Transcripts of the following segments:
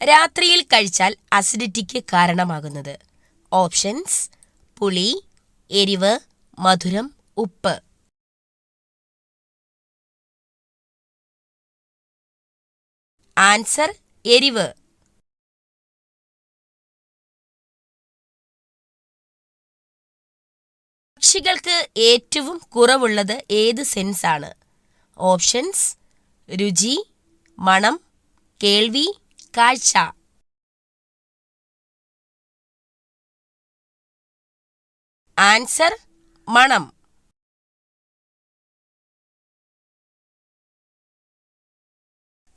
രാത്രിയിൽ കഴിച്ചാൽ അസിഡിറ്റിക്ക് കാരണമാകുന്നത്? ഓപ്ഷൻസ്: പുളി, എരിവ്, മധുരം, ഉപ്പ്. ആൻസർ: എരിവ്. പക്ഷികൾക്ക് ഏറ്റവും കുറവുള്ളത് ഏത് സെൻസ് ആണ്? ഓപ്ഷൻസ്: രുചി, മണം, കേൾവി, കാഴ്ച. ആൻസർ: മണം.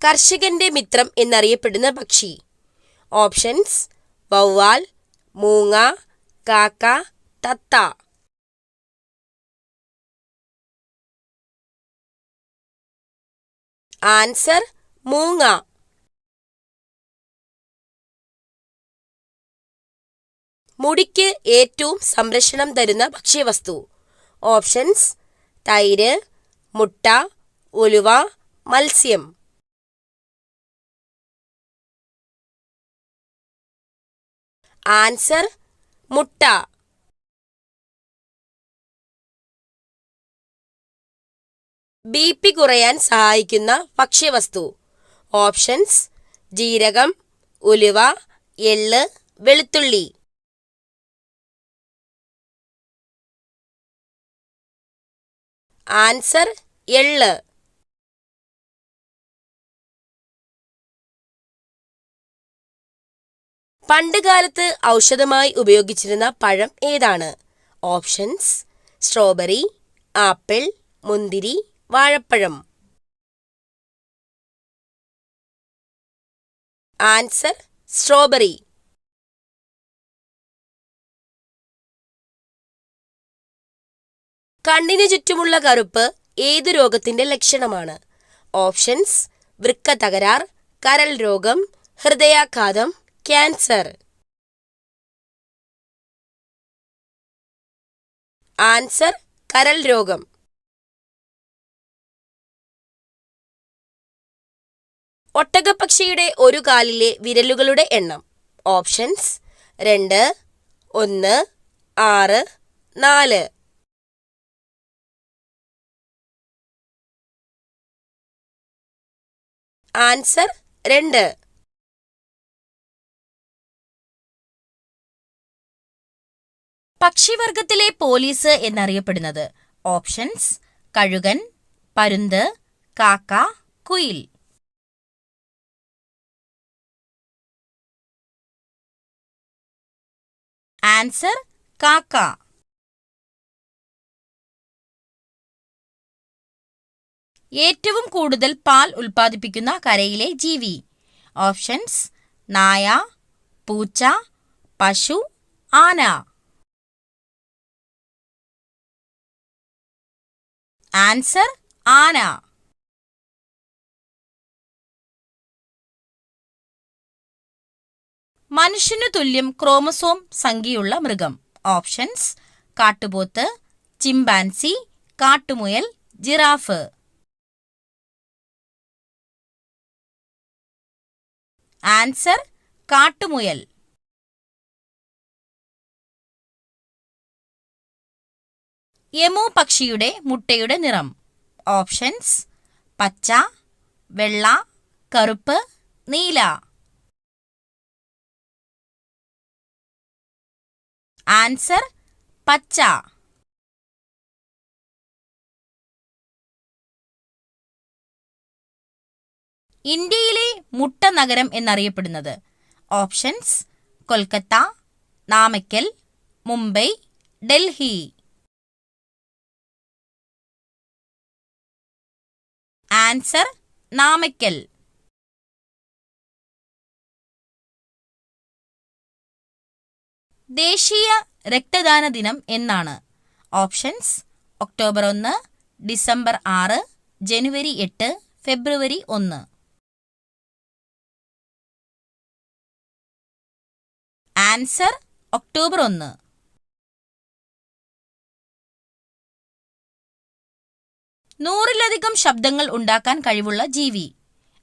കർഷകന്റെ മിത്രം എന്നറിയപ്പെടുന്ന പക്ഷി. ഓപ്ഷൻസ്: വവ്വാൽ, മൂങ്ങ, കാക്ക, തത്ത. ആൻസർ: മൂങ്ങ. മുടിക്ക് ഏറ്റവും സംരക്ഷണം തരുന്ന ഭക്ഷ്യവസ്തു. ഓപ്ഷൻസ്: തൈര്, മുട്ട, ഉലുവ, മത്സ്യം. ആൻസർ: മുട്ട. ബി.പി കുറയാൻ സഹായിക്കുന്ന ഭക്ഷ്യവസ്തു. ഓപ്ഷൻസ്: ജീരകം, ഉലുവ, എള്ള്, വെളുത്തുള്ളി. ആൻസർ: എള്ള്. പണ്ടുകാലത്ത് ഔഷധമായി ഉപയോഗിച്ചിരുന്ന പഴം ഏതാണ്? ഓപ്ഷൻസ്: സ്ട്രോബെറി, ആപ്പിൾ, മുന്തിരി, വാഴപ്പഴം. Answer: strawberry. കണ്ണിനു ചുറ്റുമുള്ള കറുപ്പ് ഏതു രോഗത്തിന്റെ ലക്ഷണമാണ്? ഓപ്ഷൻസ്: വൃക്ക തകരാർ, കരൾ രോഗം, ഹൃദയാഘാതം, ക്യാൻസർ. ആൻസർ: കരൾ രോഗം. ഒട്ടകപ്പക്ഷിയുടെ ഒരു കാലിലെ വിരലുകളുടെ എണ്ണം. ഓപ്ഷൻസ്: 2, 1, 6, 4. ആൻസർ: 2. പക്ഷിവർഗത്തിലെ പോലീസ് എന്നറിയപ്പെടുന്നത്? ഓപ്ഷൻസ്: കഴുകൻ, പരുന്ത്, കാക്ക, കുയിൽ. ആൻസർ: കാക്ക. ഏറ്റവും കൂടുതൽ പാൽ ഉൽപ്പാദിപ്പിക്കുന്ന കരയിലെ ജീവി. ഓപ്ഷൻസ്: നായ, പൂച്ച, പശു, ആന. ആൻസർ: ആന. മനുഷ്യനു തുല്യം ക്രോമസോം സംഖ്യയുള്ള മൃഗം. ഓപ്ഷൻസ്: കാട്ടുപോത്ത്, ചിമ്പാൻസി, കാട്ടുമുയൽ, ജിറാഫ്. ആൻസർ: കാട്ടുമുയൽ. എമു പക്ഷിയുടെ മുട്ടയുടെ നിറം. ഓപ്ഷൻസ്: പച്ച, വെള്ള, കറുപ്പ്, നീല. ആൻസർ: പച്ച. ഇന്ത്യയിലെ മുട്ട നഗരം എന്നറിയപ്പെടുന്നത്? ഓപ്ഷൻസ്: കൊൽക്കത്ത, നാമക്കൽ, മുംബൈ, ഡൽഹി. ആൻസർ: നാമക്കൽ. ദേശീയ രക്തദാന ദിനം എന്നാണ്? ഓപ്ഷൻസ്: ഒക്ടോബർ 1, ഡിസംബർ 6, ജനുവരി 8, ഫെബ്രുവരി 1. Answer: October 1. നൂറിലധികം ശബ്ദങ്ങൾ ഉണ്ടാക്കാൻ കഴിവുള്ള ജീവി.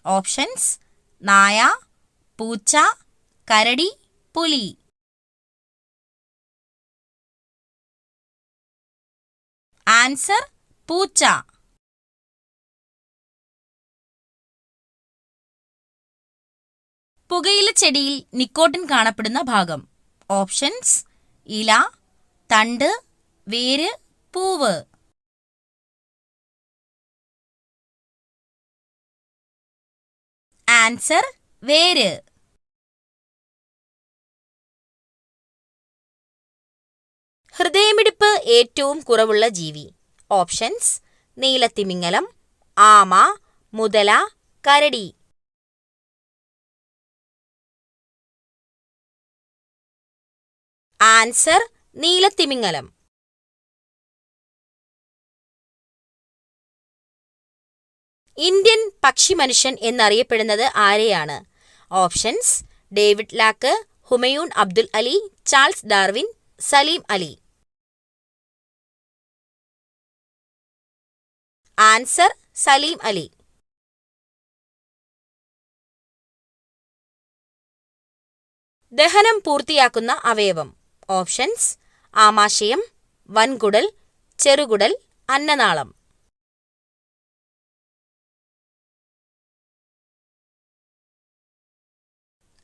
ഓപ്ഷൻസ്: നായ, പൂച്ച, കരടി, പുലി. ആൻസർ പൂച്ച. പുകയില ചെടിയിൽ നിക്കോട്ടിൻ കാണപ്പെടുന്ന ഭാഗം. ഓപ്ഷൻസ്: ഇല, തണ്ട്, വേര്, പൂവ്. ആൻസർ വേര്. ഹൃദയമിടിപ്പ് ഏറ്റവും കുറവുള്ള ജീവി. ഓപ്ഷൻസ്: നീലത്തിമിംഗലം, ആമ, മുതല, കരടി. ആൻസർ നീലത്തിമിംഗലം. ഇന്ത്യൻ പക്ഷിമനുഷ്യൻ എന്നറിയപ്പെടുന്നത് ആരെയാണ്? Options: David Lack, Humayun Abdul Ali, Charles Darwin, Salim Ali. Answer Salim Ali. ദഹനം പൂർത്തിയാക്കുന്ന അവയവം. ഓപ്ഷൻസ്: ആമാശയം, വൻകുടൽ, ചെറുകുടൽ, അന്നനാളം.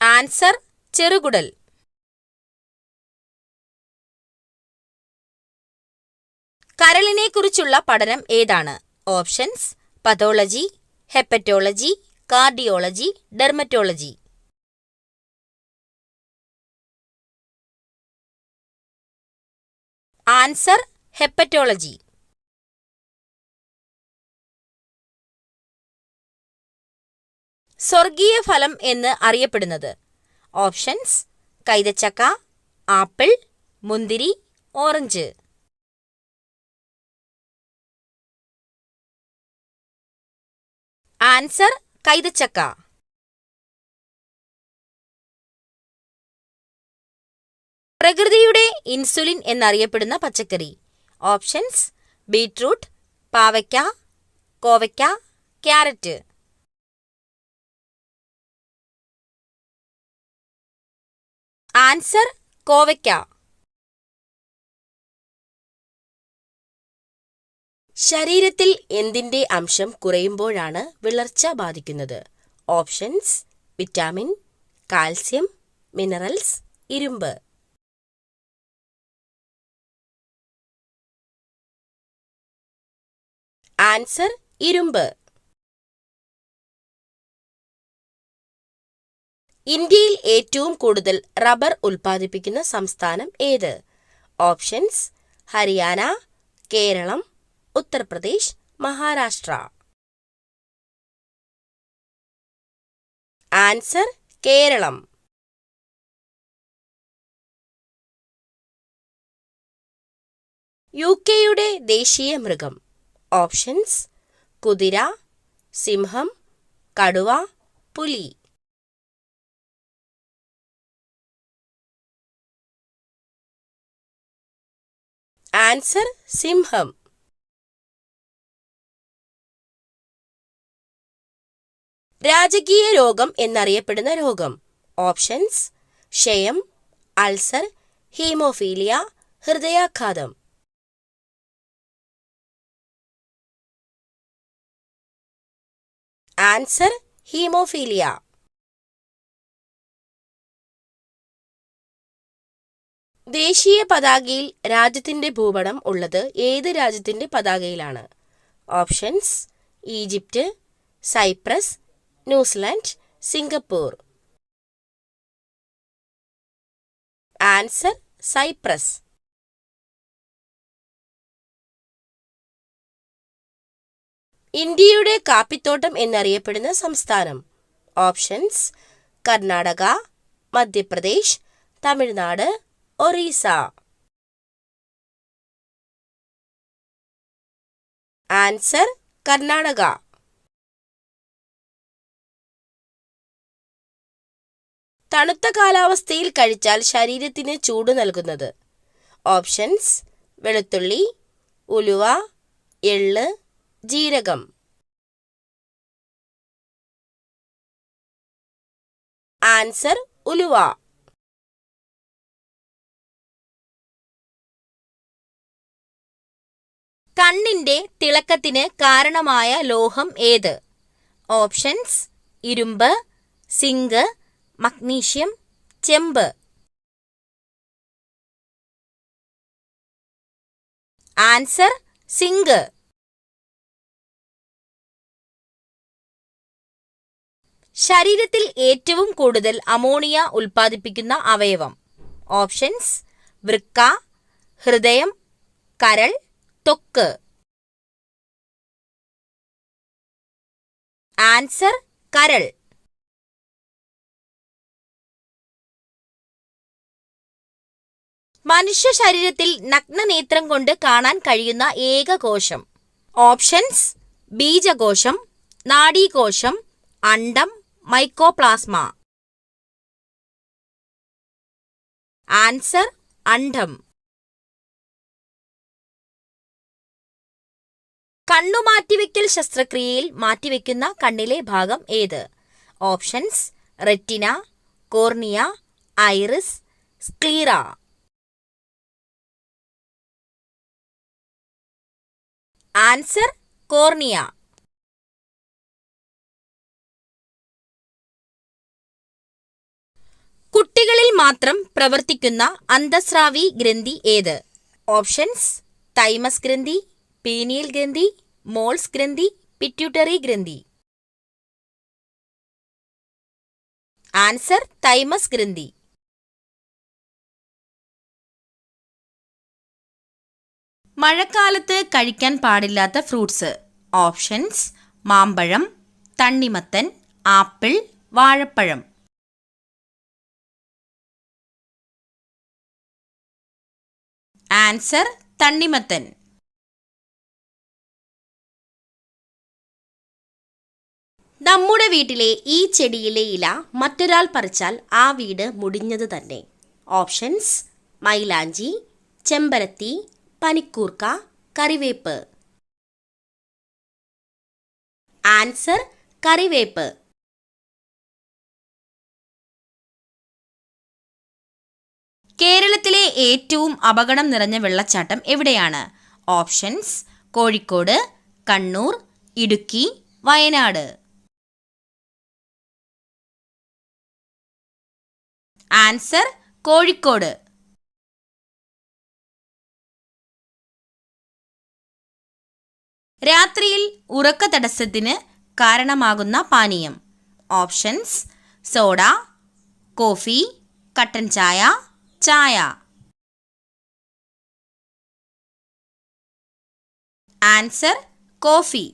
ആൻസർ ചെറുകുടൽ. കരളിനെ കുറിച്ചുള്ള പഠനം ഏതാണ്? Options: pathology, hepatology, cardiology, dermatology. Answer hepatology. സ്വർഗീയ ഫലം എന്ന് അറിയപ്പെടുന്നത്. ഓപ്ഷൻസ്: കൈതച്ചക്ക, ആപ്പിൾ, മുന്തിരി, ഓറഞ്ച്. ആൻസർ കൈതച്ചക്ക. പ്രകൃതിയുടെ ഇൻസുലിൻ എന്നറിയപ്പെടുന്ന പച്ചക്കറി. ഓപ്ഷൻസ്: ബീറ്റ്റൂട്ട്, പാവയ്ക്ക, കോവയ്ക്ക, ക്യാരറ്റ്. ആൻസർ കോവയ്ക്ക. ശരീരത്തിൽ എന്തിന്റെ അംശം കുറയുമ്പോഴാണ് വിളർച്ച ബാധിക്കുന്നത്? ഓപ്ഷൻസ്: വിറ്റാമിൻ, കാൽസ്യം, മിനറൽസ്, ഇരുമ്പ്. ആൻസർ ഇരുമ്പ്. ഇന്ത്യയിൽ ഏറ്റവും കൂടുതൽ റബ്ബർ ഉൽപ്പാദിപ്പിക്കുന്ന സംസ്ഥാനം ഏത്? ഓപ്ഷൻസ്: ഹരിയാന, കേരളം, ഉത്തർപ്രദേശ്, മഹാരാഷ്ട്ര. ആൻസർ കേരളം. യുകെയുടെ ദേശീയ മൃഗം. ഓപ്ഷൻസ്: കുതിര, സിംഹം, കടുവ, പുലി. ആൻസർ സിംഹം. രാജകീയ രോഗം എന്നറിയപ്പെടുന്ന രോഗം. ഓപ്ഷൻസ്: ക്ഷയം, അൾസർ, ഹീമോഫീലിയ, ഹൃദയാഘാതം. Answer haemophilia. ദേശീയ പതാകയിൽ രാജ്യത്തിന്റെ ഭൂപടം ഉള്ളത് ഏത് രാജ്യത്തിന്റെ പതാകയിലാണ്? Options: Egypt, Cyprus, New Zealand, Singapore. Answer Cyprus. ഇന്ത്യയുടെ കാപ്പിത്തോട്ടം എന്നറിയപ്പെടുന്ന സംസ്ഥാനം. ഓപ്ഷൻസ്: കർണാടക, മധ്യപ്രദേശ്, തമിഴ്നാട്, ഒറീസ. ആൻസർ കർണാടക. തണുത്ത കാലാവസ്ഥയിൽ കഴിച്ചാൽ ശരീരത്തിന് ചൂട് നൽകുന്നത്. ഓപ്ഷൻസ്: വെളുത്തുള്ളി, ഉലുവ, എള്ള്, ജീരകം. ആൻസർ ഉലുവ. കണ്ണിന്റെ തിളക്കത്തിന് കാരണമായ ലോഹം ഏത്? ഓപ്ഷൻസ്: ഇരുമ്പ്, സിങ്ക്, മഗ്നീഷ്യം, ചെമ്പ്. Answer zinc. ശരീരത്തിൽ ഏറ്റവും കൂടുതൽ അമോണിയ ഉൽപ്പാദിപ്പിക്കുന്ന അവയവം? ഓപ്ഷൻസ്: വൃക്ക, ഹൃദയം, കരൾ, ത്വക്ക്. ആൻസർ കരൾ. മനുഷ്യ ശരീരത്തിൽ നഗ്നനേത്രം കൊണ്ട് കാണാൻ കഴിയുന്ന ഏക കോശം? ഓപ്ഷൻസ്: ബീജകോശം, നാഡീകോശം, അണ്ഡം, മൈക്കോപ്ലാസ്മ. ആൻസർ അണ്ഡം. കണ്ണുമാറ്റിവെക്കൽ ശസ്ത്രക്രിയയിൽ മാറ്റിവെക്കുന്ന കണ്ണിലെ ഭാഗം ഏത്? Options: retina, cornea, iris, sclera. Answer cornea. കുട്ടികളിൽ മാത്രം പ്രവർത്തിക്കുന്ന അന്തസ്രാവി ഗ്രന്ഥി ഏത്? ഓപ്ഷൻസ്: തൈമസ് ഗ്രന്ഥി, പീനിയൽ ഗ്രന്ഥി, മോൾസ് ഗ്രന്ഥി, പിറ്റ്യൂട്ടറി ഗ്രന്ഥി. ആൻസർ തൈമസ് ഗ്രന്ഥി. മഴക്കാലത്ത് കഴിക്കാൻ പാടില്ലാത്ത ഫ്രൂട്ട്സ്? ഓപ്ഷൻസ്: മാമ്പഴം, തണ്ണിമത്തൻ, ആപ്പിൾ, വാഴപ്പഴം. ആൻസർ തണ്ണിമത്തൻ. നമ്മുടെ വീട്ടിലെ ഈ ചെടിയിലെ ഇല മറ്റൊരാൾ പറിച്ചാൽ ആ വീട് മുടിഞ്ഞത് തന്നെ. ഓപ്ഷൻസ്: മൈലാഞ്ചി, ചെമ്പരത്തി, പനിക്കൂർക്ക, കറിവേപ്പ്. ആൻസർ കറിവേപ്പ്. കേരളത്തിലെ ഏറ്റവും അപകടം നിറഞ്ഞ വെള്ളച്ചാട്ടം എവിടെയാണ്? ഓപ്ഷൻസ്: കോഴിക്കോട്, കണ്ണൂർ, ഇടുക്കി, വയനാട്. ആൻസർ കോഴിക്കോട്. രാത്രിയിൽ ഉറക്ക തടസ്സത്തിന് കാരണമാകുന്ന പാനീയം? ഓപ്ഷൻസ്: സോഡ, കോഫി, കട്ടൻ ചായ, ചായ. Answer coffee.